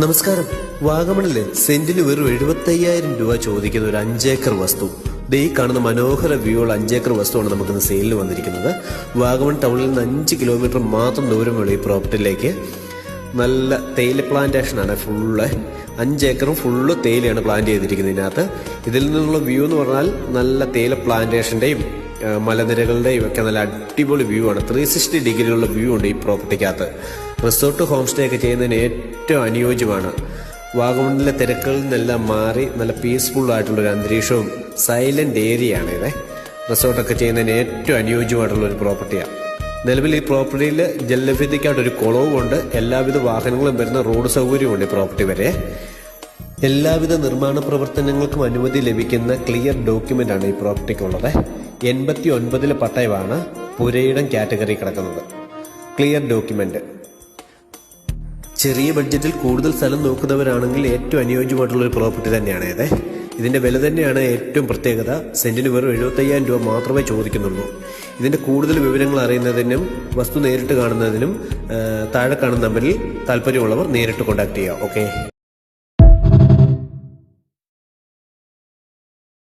നമസ്കാരം. വാഗമണില് സെന്റിന് വെറും 75,000 രൂപ ചോദിക്കുന്ന ഒരു 5 ഏക്കർ വസ്തു. ഈ കാണുന്ന മനോഹര വ്യൂ ഉള്ള 5 ഏക്കർ വസ്തുവാണ് നമുക്കിന്ന് സെയിലിൽ വന്നിരിക്കുന്നത്. വാഗമൺ ടൗണിൽ നിന്ന് 5 കിലോമീറ്റർ മാത്രം ദൂരമുള്ള ഈ പ്രോപ്പർട്ടിയിലേക്ക് നല്ല തേയില പ്ലാന്റേഷനാണ്. ഫുള്ള് 5 ഏക്കറും ഫുള്ള് തേയിലയാണ് പ്ലാന്റ് ചെയ്തിരിക്കുന്നത്. ഇതിനകത്ത് ഇതിൽ നിന്നുള്ള വ്യൂ എന്ന് പറഞ്ഞാൽ നല്ല തേയില പ്ലാന്റേഷന്റെയും മലനിരകളുടെയും ഒക്കെ നല്ല അടിപൊളി വ്യൂ ആണ്. 360 ഡിഗ്രിയുള്ള വ്യൂ ഉണ്ട് ഈ പ്രോപ്പർട്ടിക്കകത്ത്. റിസോർട്ട് ഹോം സ്റ്റേ ഒക്കെ ചെയ്യുന്നതിന് ഏറ്റവും അനുയോജ്യമാണ്. വാഗമണിലെ തിരക്കുകളിൽ നിന്നെല്ലാം മാറി നല്ല പീസ്ഫുൾ ആയിട്ടുള്ളൊരു അന്തരീക്ഷവും സൈലന്റ് ഏരിയ ആണ് ഇത്. റിസോർട്ടൊക്കെ ചെയ്യുന്നതിന് ഏറ്റവും അനുയോജ്യമായിട്ടുള്ള ഒരു പ്രോപ്പർട്ടിയാണ്. നിലവിൽ ഈ പ്രോപ്പർട്ടിയിൽ ജലലഭ്യതയ്ക്കായിട്ടൊരു കുളവുമുണ്ട്. എല്ലാവിധ വാഹനങ്ങളും വരുന്ന റോഡ് സൗകര്യമുണ്ട് ഈ പ്രോപ്പർട്ടി വരെ. എല്ലാവിധ നിർമ്മാണ പ്രവർത്തനങ്ങൾക്കും അനുമതി ലഭിക്കുന്ന ക്ലിയർ ഡോക്യുമെന്റ് ആണ് ഈ പ്രോപ്പർട്ടിക്കുള്ളത്. 89 പട്ടയമാണ് പുരയിടം കാറ്റഗറി കിടക്കുന്നത്. Clear document. ചെറിയ ബഡ്ജറ്റിൽ കൂടുതൽ സ്ഥലം നോക്കുന്നവരാണെങ്കിൽ ഏറ്റവും അനുയോജ്യമായിട്ടുള്ള ഒരു പ്രോപ്പർട്ടി തന്നെയാണ് ഇത്. ഇതിന്റെ വില തന്നെയാണ് ഏറ്റവും പ്രത്യേകത. സെന്റിന് വെറും 75,000 രൂപ മാത്രമേ ചോദിക്കുന്നുള്ളൂ. ഇതിന്റെ കൂടുതൽ വിവരങ്ങൾ അറിയുന്നതിനും വസ്തു നേരിട്ട് കാണുന്നതിനും താഴെ കാണുന്ന നമ്പറിൽ താല്പര്യമുള്ളവർ നേരിട്ട് കോൺടാക്ട് ചെയ്യുക. ഓക്കെ.